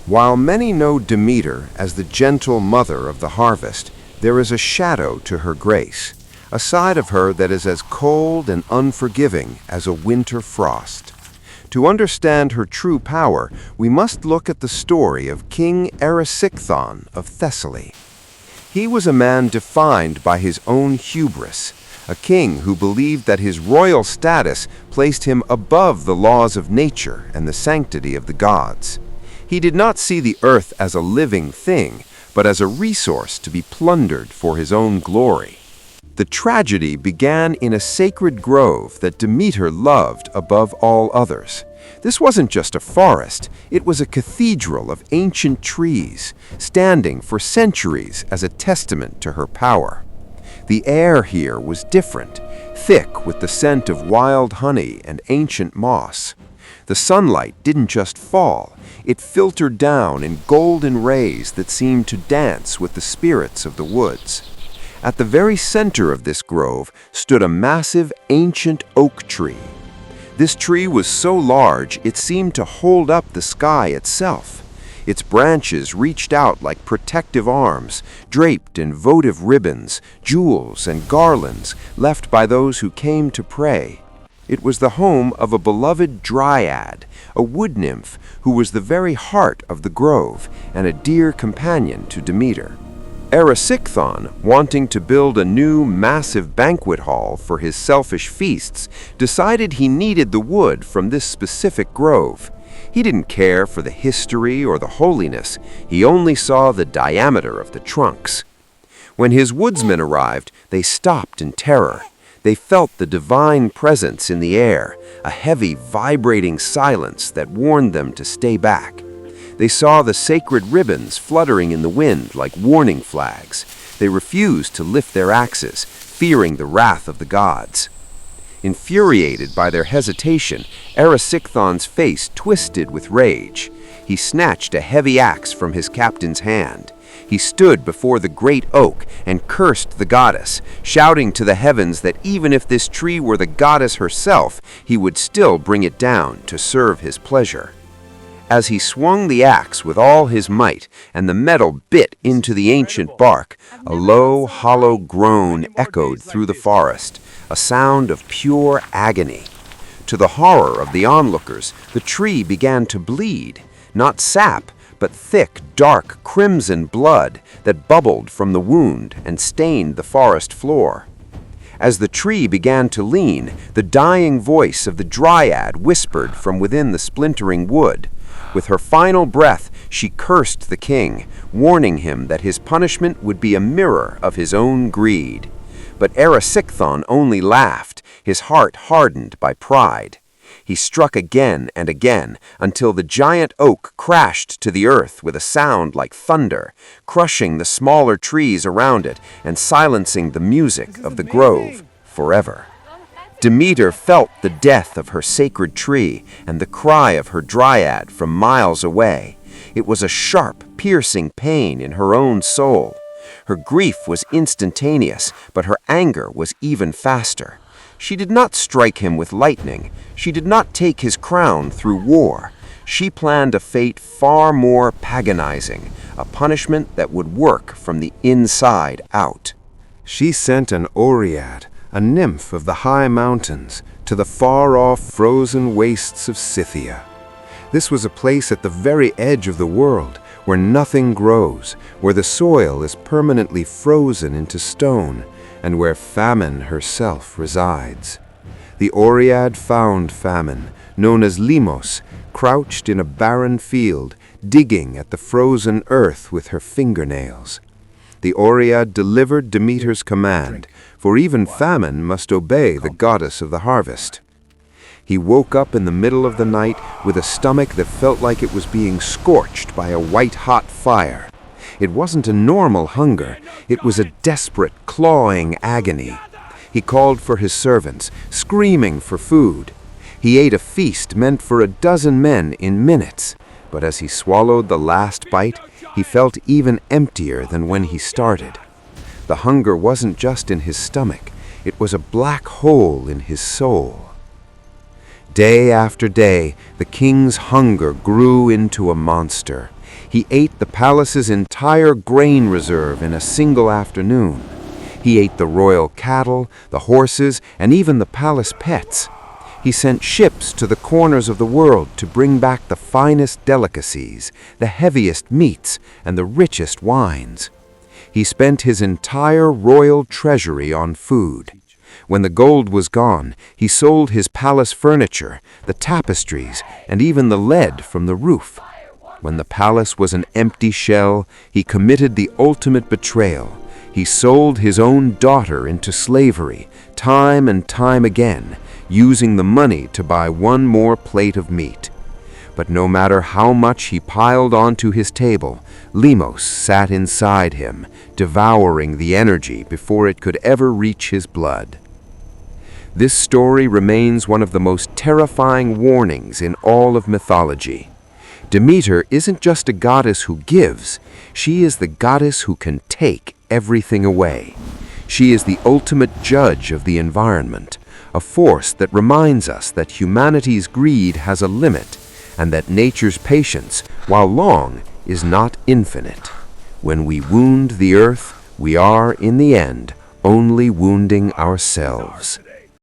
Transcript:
While many know Demeter as the gentle mother of the harvest, there is a shadow to her grace, a side of her that is as cold and unforgiving as a winter frost. To understand her true power, we must look at the story of King Erysichthon of Thessaly. He was a man defined by his own hubris, a king who believed that his royal status placed him above the laws of nature and the sanctity of the gods. He did not see the earth as a living thing, but as a resource to be plundered for his own glory. The tragedy began in a sacred grove that Demeter loved above all others. This wasn't just a forest, it was a cathedral of ancient trees, standing for centuries as a testament to her power. The air here was different, thick with the scent of wild honey and ancient moss. The sunlight didn't just fall, it filtered down in golden rays that seemed to dance with the spirits of the woods. At the very center of this grove stood a massive ancient oak tree. This tree was so large it seemed to hold up the sky itself. Its branches reached out like protective arms, draped in votive ribbons, jewels, and garlands left by those who came to pray. It was the home of a beloved dryad, a wood nymph who was the very heart of the grove and a dear companion to Demeter. Erysichthon, wanting to build a new, massive banquet hall for his selfish feasts, decided he needed the wood from this specific grove. He didn't care for the history or the holiness, he only saw the diameter of the trunks. When his woodsmen arrived, they stopped in terror. They felt the divine presence in the air, a heavy, vibrating silence that warned them to stay back. They saw the sacred ribbons fluttering in the wind like warning flags. They refused to lift their axes, fearing the wrath of the gods. Infuriated by their hesitation, Erysichthon's face twisted with rage. He snatched a heavy axe from his captain's hand. He stood before the great oak and cursed the goddess, shouting to the heavens that even if this tree were the goddess herself, he would still bring it down to serve his pleasure. As he swung the axe with all his might and the metal bit into the ancient bark, a low, hollow groan echoed through the forest, a sound of pure agony. To the horror of the onlookers, the tree began to bleed, not sap, but thick, dark, crimson blood that bubbled from the wound and stained the forest floor. As the tree began to lean, the dying voice of the dryad whispered from within the splintering wood. With her final breath, she cursed the king, warning him that his punishment would be a mirror of his own greed. But Erysichthon only laughed, his heart hardened by pride. He struck again and again until the giant oak crashed to the earth with a sound like thunder, crushing the smaller trees around it and silencing the music of the grove forever. Demeter felt the death of her sacred tree and the cry of her dryad from miles away. It was a sharp, piercing pain in her own soul. Her grief was instantaneous, but her anger was even faster. She did not strike him with lightning. She did not take his crown through war. She planned a fate far more paganizing, a punishment that would work from the inside out. She sent an Oread, a nymph of the high mountains, to the far-off frozen wastes of Scythia. This was a place at the very edge of the world, where nothing grows, where the soil is permanently frozen into stone, and where famine herself resides. The Oread found famine, known as Limos, crouched in a barren field, digging at the frozen earth with her fingernails. The Oread delivered Demeter's command, for even famine must obey the goddess of the harvest. He woke up in the middle of the night with a stomach that felt like it was being scorched by a white-hot fire. It wasn't a normal hunger, it was a desperate, clawing agony. He called for his servants, screaming for food. He ate a feast meant for a dozen men in minutes, but as he swallowed the last bite, he felt even emptier than when he started. The hunger wasn't just in his stomach, it was a black hole in his soul. Day after day, the king's hunger grew into a monster. He ate the palace's entire grain reserve in a single afternoon. He ate the royal cattle, the horses, and even the palace pets. He sent ships to the corners of the world to bring back the finest delicacies, the heaviest meats, and the richest wines. He spent his entire royal treasury on food. When the gold was gone, he sold his palace furniture, the tapestries, and even the lead from the roof. When the palace was an empty shell, he committed the ultimate betrayal. He sold his own daughter into slavery, time and time again, using the money to buy one more plate of meat. But no matter how much he piled onto his table, Lemos sat inside him, devouring the energy before it could ever reach his blood. This story remains one of the most terrifying warnings in all of mythology. Demeter isn't just a goddess who gives, she is the goddess who can take everything away. She is the ultimate judge of the environment, a force that reminds us that humanity's greed has a limit, and that nature's patience, while long, is not infinite. When we wound the earth, we are, in the end, only wounding ourselves.